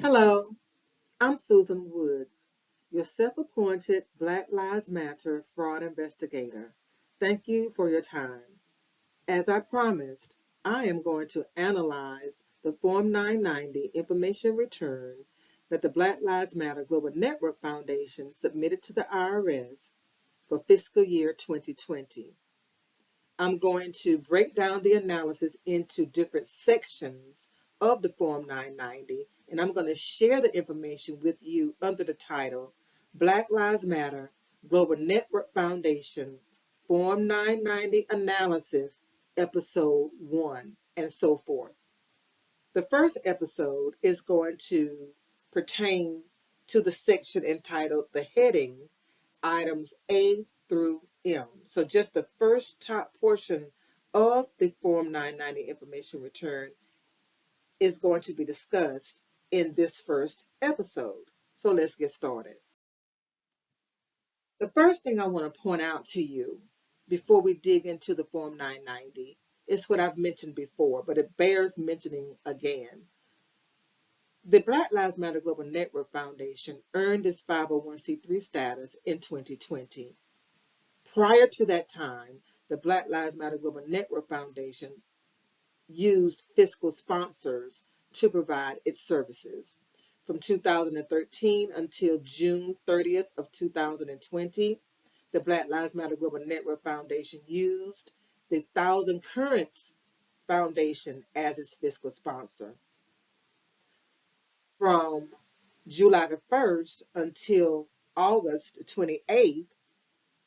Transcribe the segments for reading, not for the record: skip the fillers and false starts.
Hello, I'm Susan Woods, your self-appointed Black Lives Matter fraud investigator. Thank you for your time. As I promised, I am going to analyze the Form 990 information return that the Black Lives Matter Global Network Foundation submitted to the IRS for fiscal year 2020. I'm going to break down the analysis into different sections of the Form 990, and I'm going to share the information with you under the title Black Lives Matter Global Network Foundation Form 990 Analysis, Episode 1, and so forth. The first episode is going to pertain to the section entitled The Heading Items A through M. So just the first top portion of the Form 990 information return is going to be discussed in this first episode. So let's get started. The first thing I want to point out to you before we dig into the Form 990 is what I've mentioned before, but it bears mentioning again. The Black Lives Matter Global Network Foundation earned its 501c3 status in 2020. Prior to that time, the Black Lives Matter Global Network Foundation used fiscal sponsors to provide its services. From 2013 until June 30th of 2020, the Black Lives Matter Global Network Foundation used the Thousand Currents Foundation as its fiscal sponsor. From July the 1st until August 28th,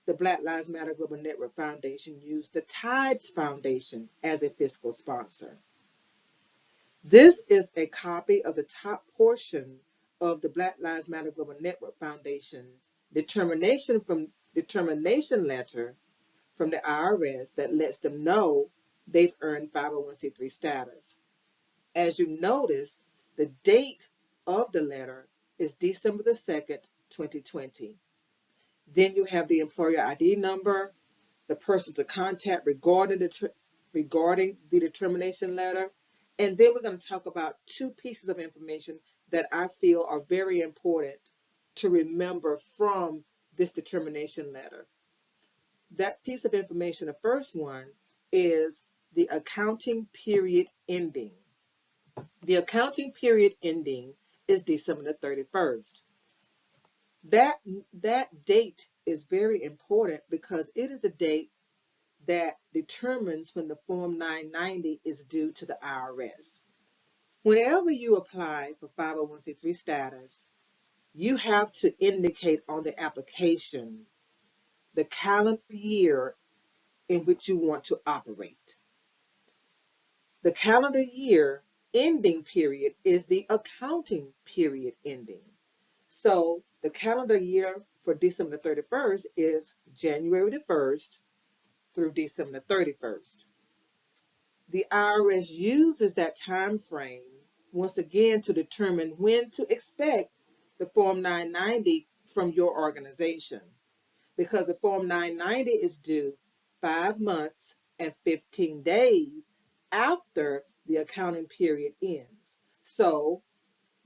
the Black Lives Matter Global Network Foundation used the Tides Foundation as a fiscal sponsor. This is a copy of the top portion of the Black Lives Matter Global Network Foundation's determination letter from the IRS that lets them know they've earned 501c3 status. As you notice, the date of the letter is December the 2nd, 2020. Then you have the employer ID number, the person to contact regarding the determination letter. And then we're going to talk about two pieces of information that I feel are very important to remember from this determination letter. That piece of information, the first one, is the accounting period ending. The accounting period ending is December the 31st. That date is very important because it is the date that determines when the Form 990 is due to the IRS. Whenever you apply for 501c3 status, you have to indicate on the application the calendar year in which you want to operate. The calendar year ending period is the accounting period ending. So the calendar year for December 31st is January the 1st through December 31st. The IRS uses that time frame once again to determine when to expect the Form 990 from your organization, because the Form 990 is due 5 months and 15 days after the accounting period ends. So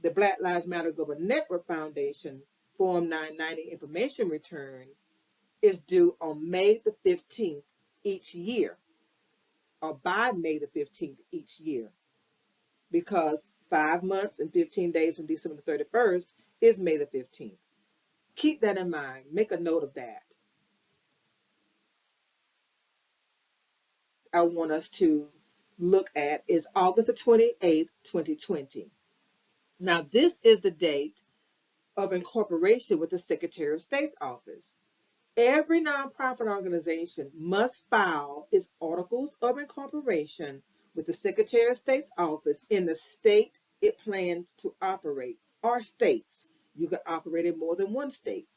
the Black Lives Matter Global Network Foundation Form 990 information return is due on May the 15th each year, or by May the 15th each year, because 5 months and 15 days from December the 31st is May the 15th. Keep that in mind. Make a note of that. I want us to look at is August the 28th, 2020. Now, this is the date of incorporation with the Secretary of State's office. Every nonprofit organization must file its articles of incorporation with the Secretary of State's office in the state it plans to operate, or states. You can operate in more than one state.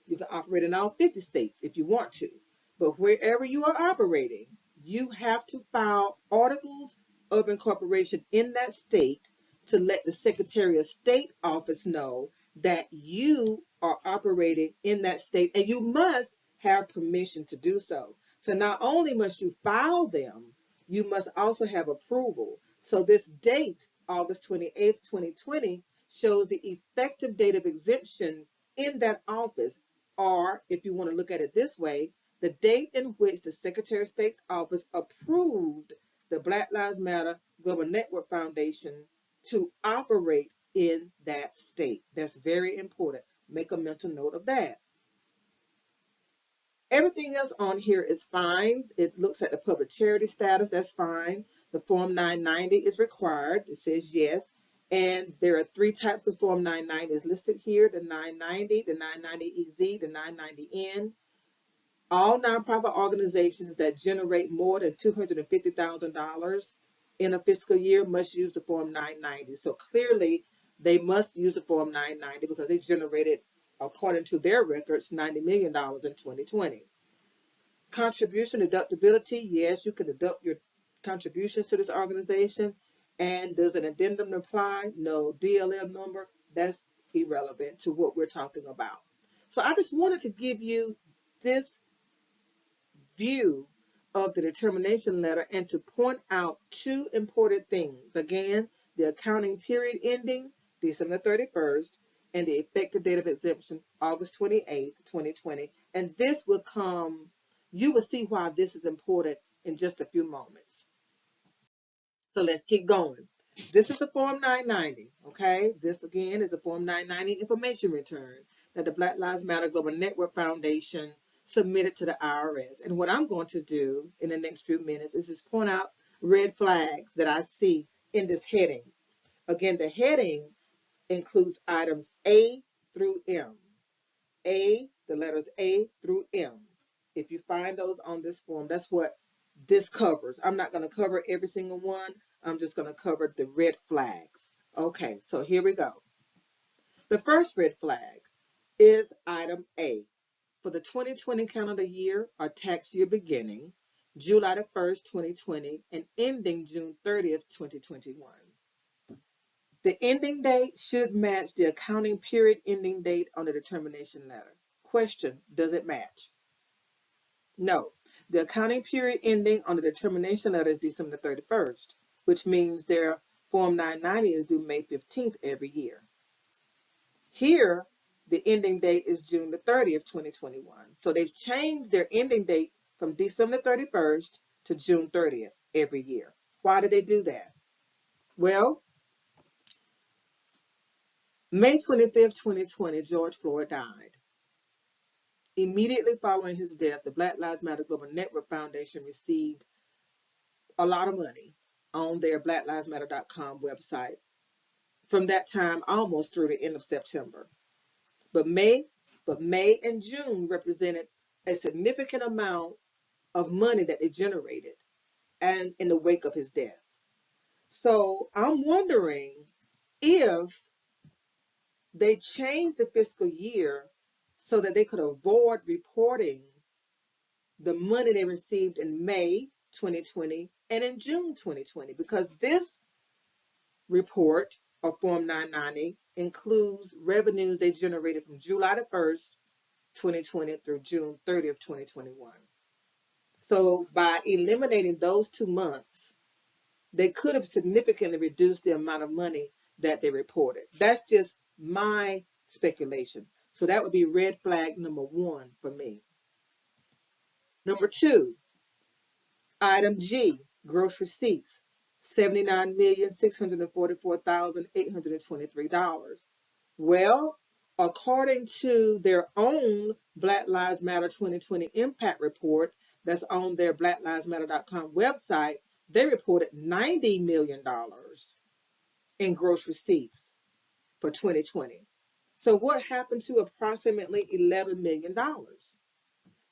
You can operate in all 50 states if you want to. But wherever you are operating, you have to file articles of incorporation in that state to let the Secretary of State office know that you are operating in that state, and you must have permission to do so. So not only must you file them, you must also have approval. So this date, August 28th, 2020, shows the effective date of exemption in that office, or if you want to look at it this way, the date in which the Secretary of State's office approved the Black Lives Matter Global Network Foundation to operate in that state. That's very important. Make a mental note of that. Everything else on here is fine. It looks at the public charity status. That's fine. The Form 990 is required. It says yes. And there are three types of Form 990 is listed here. The 990, the 990EZ, the 990N. All nonprofit organizations that generate more than $250,000 in a fiscal year must use the Form 990. So clearly, they must use the Form 990 because they generated, according to their records, $90 million in 2020. Contribution deductibility, yes, you can deduct your contributions to this organization. And does an addendum apply? No. DLM number, that's irrelevant to what we're talking about. So I just wanted to give you this view of the determination letter and to point out two important things. Again, the accounting period ending December 31st and the effective date of exemption August 28th, 2020. And this will come, you will see why this is important in just a few moments. So let's keep going. This is the Form 990, okay? This again is a Form 990 information return that the Black Lives Matter Global Network Foundation submitted to the IRS. And what I'm going to do in the next few minutes is just point out red flags that I see in this heading. Again, the heading includes items A through M. A, the letters A through M. If you find those on this form, that's what this covers. I'm not going to cover every single one. I'm just going to cover the red flags. Okay, so here we go. The first red flag is item A. For the 2020 calendar year or tax year beginning July the 1st, 2020 and ending June 30th, 2021. The ending date should match the accounting period ending date on the determination letter. Question, does it match? No. The accounting period ending on the determination letter is December 31st, which means their Form 990 is due May 15th every year. Here, the ending date is June the 30th, 2021. So they've changed their ending date from December 31st to June 30th every year. Why did they do that? Well, May 25th, 2020, George Floyd died. Immediately following his death, the Black Lives Matter Global Network Foundation received a lot of money on their blacklivesmatter.com website. From that time, almost through the end of September. But May and June represented a significant amount of money that they generated and in the wake of his death. So I'm wondering if they changed the fiscal year so that they could avoid reporting the money they received in May 2020 and in June 2020, because this report or Form 990 includes revenues they generated from July the 1st, 2020 through June 30th, 2021. So by eliminating those 2 months, they could have significantly reduced the amount of money that they reported. That's just my speculation. So that would be red flag number 1 for me. Number 2, item G, gross receipts, $79,644,823. Well, according to their own Black Lives Matter 2020 impact report that's on their blacklivesmatter.com website, they reported $90 million in gross receipts for 2020. So what happened to approximately $11 million?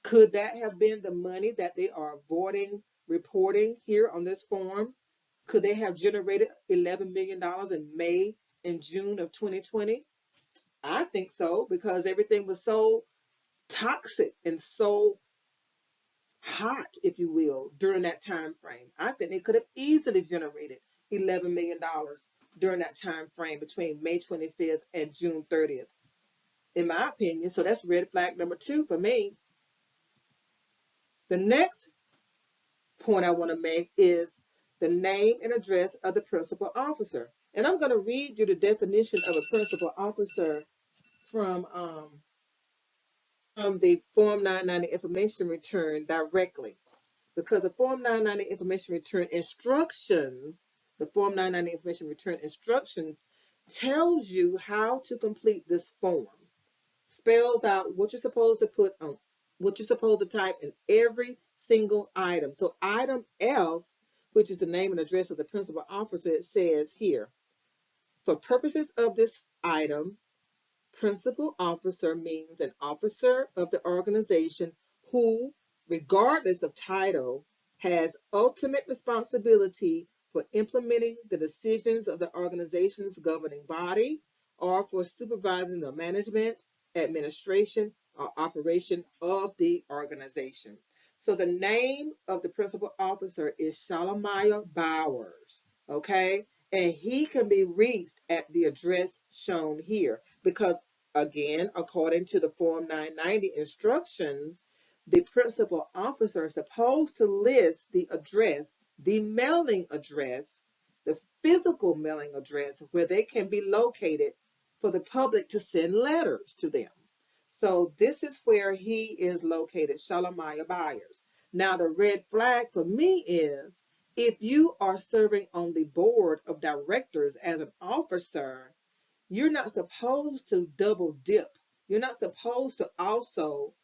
Could that have been the money that they are avoiding reporting here on this form? Could they have generated $11 million in May and June of 2020? I think so, because everything was so toxic and so hot, if you will, during that time frame. I think they could have easily generated $11 million during that time frame between May 25th and June 30th, in my opinion. So that's red flag number 2 for me. The next point I want to make is the name and address of the principal officer. And I'm going to read you the definition of a principal officer from um, from the Form 990 information return directly. Because the Form 990 information return instructions, the Form 990 information return instructions tells you how to complete this form. Spells out what you're supposed to put on, what you're supposed to type in every single item. So item F, which is the name and address of the principal officer, it says here, for purposes of this item, principal officer means an officer of the organization who, regardless of title, has ultimate responsibility for implementing the decisions of the organization's governing body or for supervising the management, administration, or operation of the organization. So the name of the principal officer is Shalomaya Bowers, okay? And he can be reached at the address shown here because, again, according to the Form 990 instructions, the principal officer is supposed to list the address, the mailing address, the physical mailing address where they can be located for the public to send letters to them. So this is where he is located, Shalomaya Byers. Now the red flag for me is if you are serving on the board of directors as an officer, you're not supposed to double dip. You're not supposed to also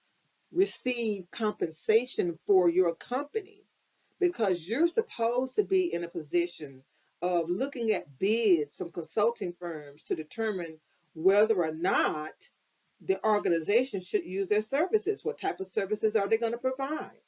receive compensation for your company because you're supposed to be in a position of looking at bids from consulting firms to determine whether or not the organization should use their services. What type of services are they going to provide?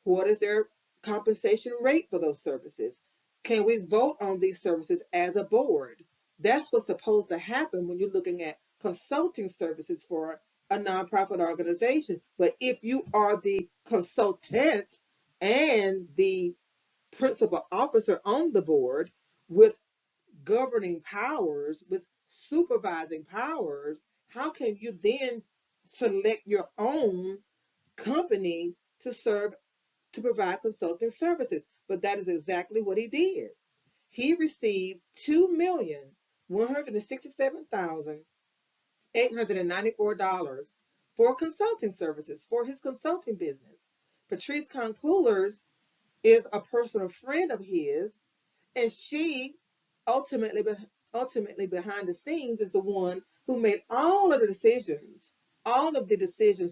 What is their compensation rate for those services? Can we vote on these services as a board? That's what's supposed to happen when you're looking at consulting services for a nonprofit organization. But if you are the consultant and the principal officer on the board with governing powers, with supervising powers, how can you then select your own company to serve, to provide consulting services? But that is exactly what he did. He received $2,167,894 for consulting services for his consulting business. Patrice Concoulers is a personal friend of his, and she ultimately, ultimately behind the scenes is the one who made all of the decisions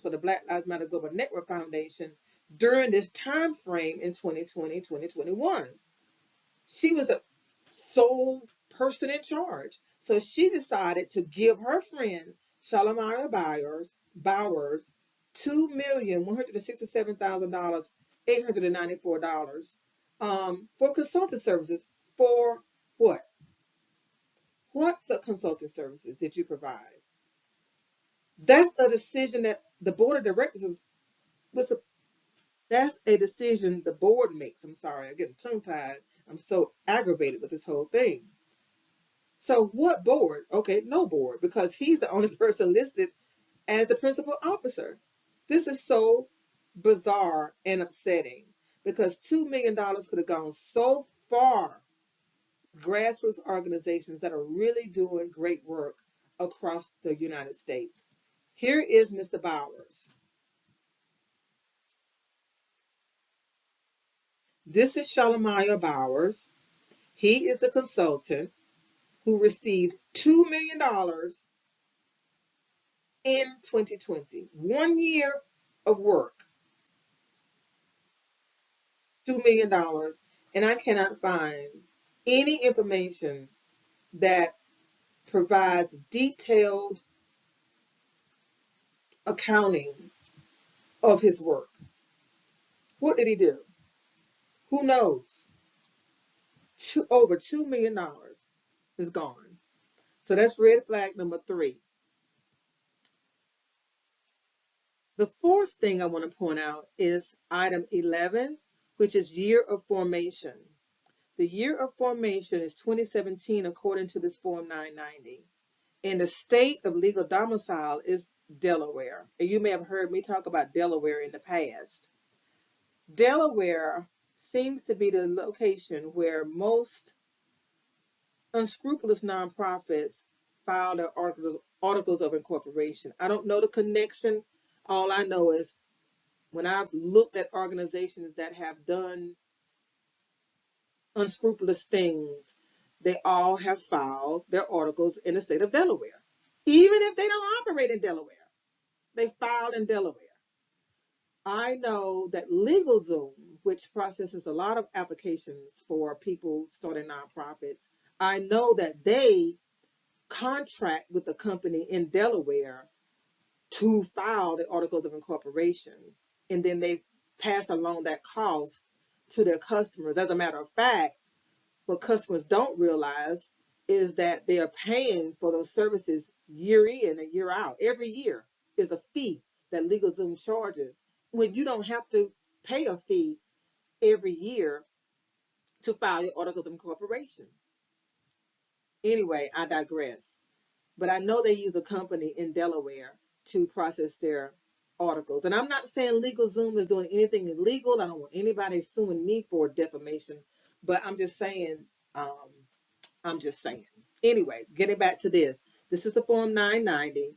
for the Black Lives Matter Global Network Foundation during this time frame in 2020, 2021. She was the sole person in charge. So she decided to give her friend Shalimar Bowers $2,167,894 for consulting services. For what? What consulting services did you provide? That's a decision that the board of directors was. That's a decision the board makes. I'm sorry, I'm getting tongue tied. I'm so aggravated with this whole thing. So what board? Okay, no board, because he's the only person listed as the principal officer. This is so bizarre and upsetting because $2 million could have gone so far. Grassroots organizations that are really doing great work across the United States. Here is Mr. Bowers. This is Shalimar Bowers. He is the consultant who received $2 million in 2020. 1 year of work, $2 million. And I cannot find any information that provides detailed accounting of his work. What did he do? Who knows? Over $2 million is gone. So that's red flag number 3. The fourth thing I want to point out is item 11, which is year of formation. The year of formation is 2017 according to this Form 990. And the state of legal domicile is Delaware. And you may have heard me talk about Delaware in the past. Delaware seems to be the location where most unscrupulous nonprofits file their articles of incorporation. I don't know the connection. All I know is when I've looked at organizations that have done unscrupulous things, they all have filed their articles in the state of Delaware. Even if they don't operate in Delaware, they filed in Delaware. I know that LegalZoom, which processes a lot of applications for people starting nonprofits, I know that they contract with a company in Delaware to file the articles of incorporation, and then they pass along that cost to their customers. As a matter of fact, what customers don't realize is that they are paying for those services year in and year out. Every year is a fee that LegalZoom charges when you don't have to pay a fee every year to file your articles of incorporation. Anyway, I digress. But I know they use a company in Delaware to process their articles. And I'm not saying LegalZoom is doing anything illegal. I don't want anybody suing me for defamation, but I'm just saying, um, Anyway, getting back to this. This is the Form 990,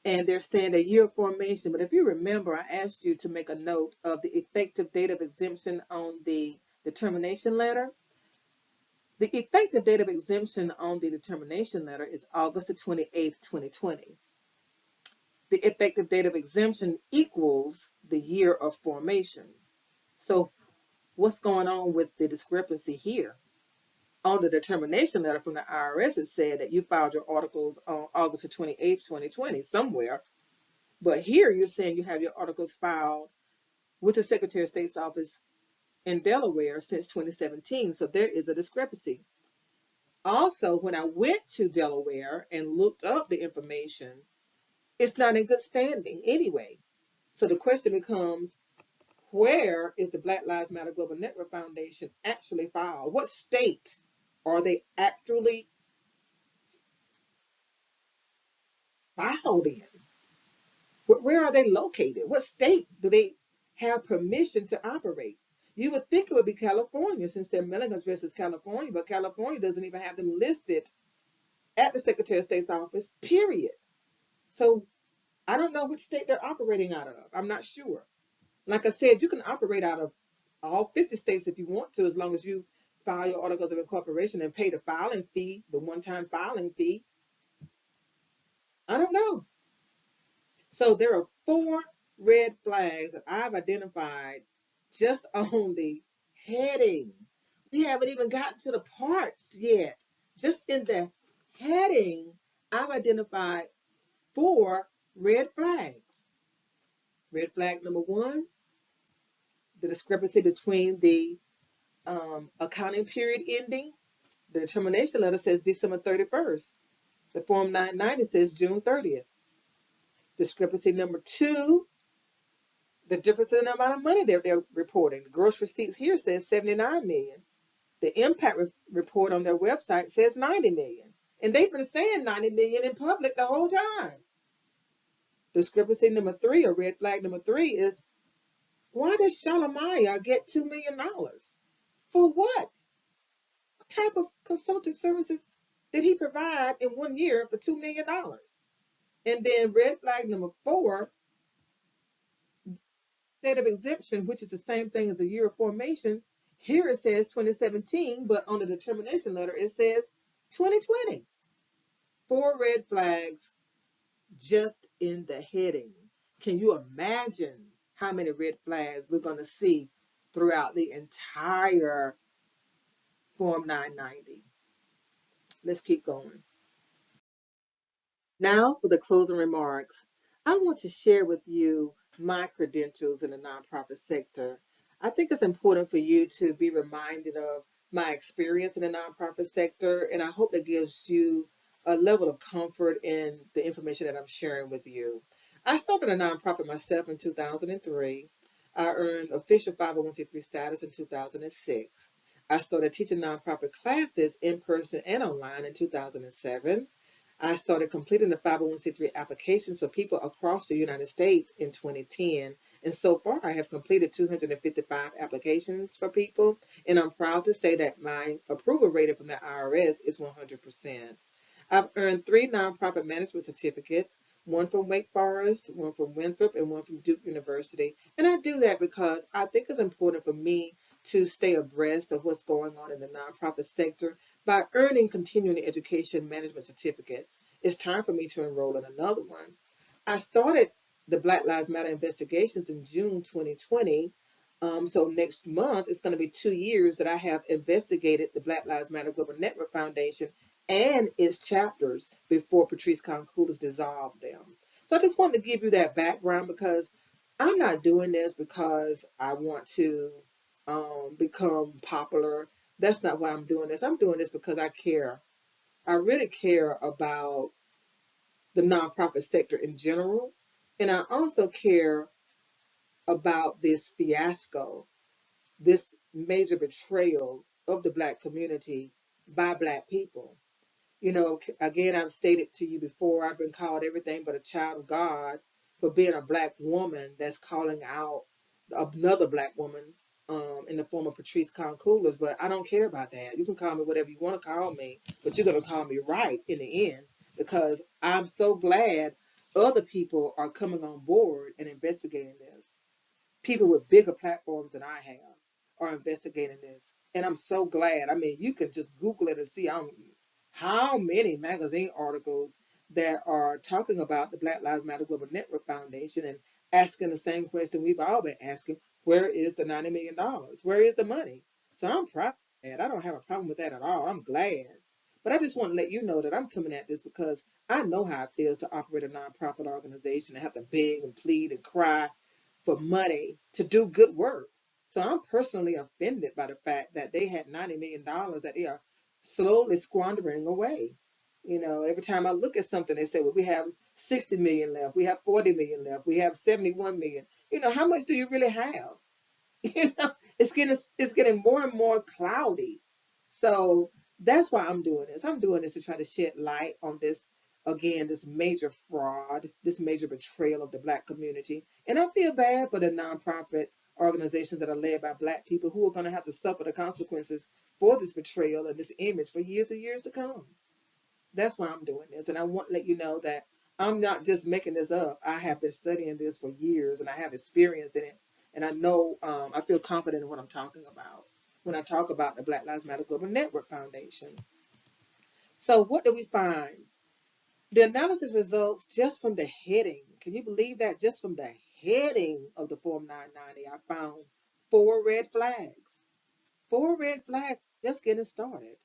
and they're saying a year of formation. But if you remember, I asked you to make a note of the effective date of exemption on the determination letter. The effective date of exemption on the determination letter is August the 28th, 2020. The effective date of exemption equals the year of formation. So what's going on with the discrepancy here? On the determination letter from the IRS, it said that you filed your articles on August the 28th, 2020, somewhere. But here you're saying you have your articles filed with the Secretary of State's office in Delaware since 2017. So there is a discrepancy. Also, when I went to Delaware and looked up the information, it's not in good standing anyway. So the question becomes, where is the Black Lives Matter Global Network Foundation actually filed? What state are they actually filed in? Where are they located? What state do they have permission to operate? You would think it would be California since their mailing address is California, but California doesn't even have them listed at the Secretary of State's office, period. So I don't know which state they're operating out of. I'm not sure. Like I said, you can operate out of all 50 states if you want to, as long as you file your articles of incorporation and pay the filing fee, the one-time filing fee. I don't know. So there are 4 red flags that I've identified just on the heading. We haven't even gotten to the parts yet. Just in the heading, I've identified 4 red flags. Red flag number 1, the discrepancy between the accounting period ending. The determination letter says December 31st. The Form 990 says June 30th. Discrepancy number 2, the difference in the amount of money they're reporting. The gross receipts here says 79 million. The impact report on their website says 90 million. And they've been saying 90 million in public the whole time. Discrepancy number 3, or red flag number 3, is why does Shalamaya get $2 million? For what? What type of consulting services did he provide in 1 year for $2 million? And then red flag number 4, date of exemption, which is the same thing as a year of formation. Here it says 2017, but on the determination letter it says 2020. 4 red flags just in the heading. Can you imagine how many red flags we're going to see throughout the entire Form 990? Let's keep going. Now for the closing remarks. I want to share with you my credentials in the nonprofit sector. I think it's important for you to be reminded of my experience in the nonprofit sector, and I hope that gives you a level of comfort in the information that I'm sharing with you. I started a nonprofit myself in 2003. I earned official 501c3 status in 2006. I started teaching nonprofit classes in person and online in 2007. I started completing the 501c3 applications for people across the United States in 2010, And so far, I have completed 255 applications for people, and I'm proud to say that my approval rating from the IRS is 100%. I've earned 3 nonprofit management certificates, one from Wake Forest, one from Winthrop, and one from Duke University. And I do that because I think it's important for me to stay abreast of what's going on in the nonprofit sector by earning continuing education management certificates. It's time for me to enroll in another one. I started the Black Lives Matter investigations in June 2020. So next month, it's going to be 2 years that I have investigated the Black Lives Matter Global Network Foundation and its chapters before Patrice Concoulas dissolved them. So I just wanted to give you that background because I'm not doing this because I want to become popular. That's not why I'm doing this. I'm doing this because I care. I really care about the nonprofit sector in general. And I also care about this fiasco, this major betrayal of the Black community by Black people. You know, again, I've stated to you before, I've been called everything but a child of God for being a Black woman that's calling out another Black woman in the form of Patrice Concoulas. But I don't care about that. You can call me whatever you want to call me, but you're going to call me right in the end because I'm so glad other people are coming on board and investigating this. People with bigger platforms than I have are investigating this. And I'm so glad. I mean, you can just Google it and see how many magazine articles that are talking about the Black Lives Matter Global Network Foundation and asking the same question we've all been asking: where is the $90 million? Where is the money? So I'm proud of that. I don't have a problem with that at all. I'm glad. But I just want to let you know that I'm coming at this because I know how it feels to operate a nonprofit organization and have to beg and plead and cry for money to do good work. So I'm personally offended by the fact that they had $90 million that they are slowly squandering away. You know, every time I look at something, they say, well, we have 60 million left, we have 40 million left, we have 71 million. You know, how much do you really have? You know, it's getting more and more cloudy. So that's why I'm doing this. I'm doing this to try to shed light on this again, this major fraud, this major betrayal of the Black community. And I feel bad for the nonprofit organizations that are led by Black people who are going to have to suffer the consequences for this betrayal and this image for years and years to come. That's why I'm doing this. And I want to let you know that I'm not just making this up. I have been studying this for years and I have experience in it. And I know, I feel confident in what I'm talking about when I talk about the Black Lives Matter Global Network Foundation. So, what do we find? The analysis results just from the heading. Can you believe that? Just from the heading of the Form 990, I found 4 red flags. 4 red flags, just getting started.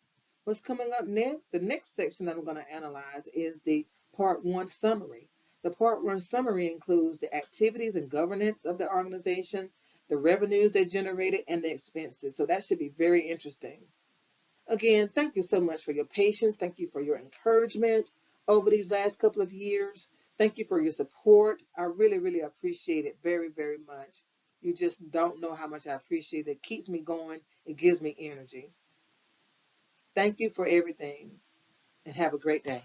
What's coming up next? The next section that I'm going to analyze is the Part 1 summary. The Part 1 summary includes the activities and governance of the organization, the revenues they generated, and the expenses. So that should be very interesting. Again, thank you so much for your patience. Thank you for your encouragement over these last couple of years. Thank you for your support. I really, really appreciate it very, very much. You just don't know how much I appreciate it. It keeps me going. It gives me energy. Thank you for everything and have a great day.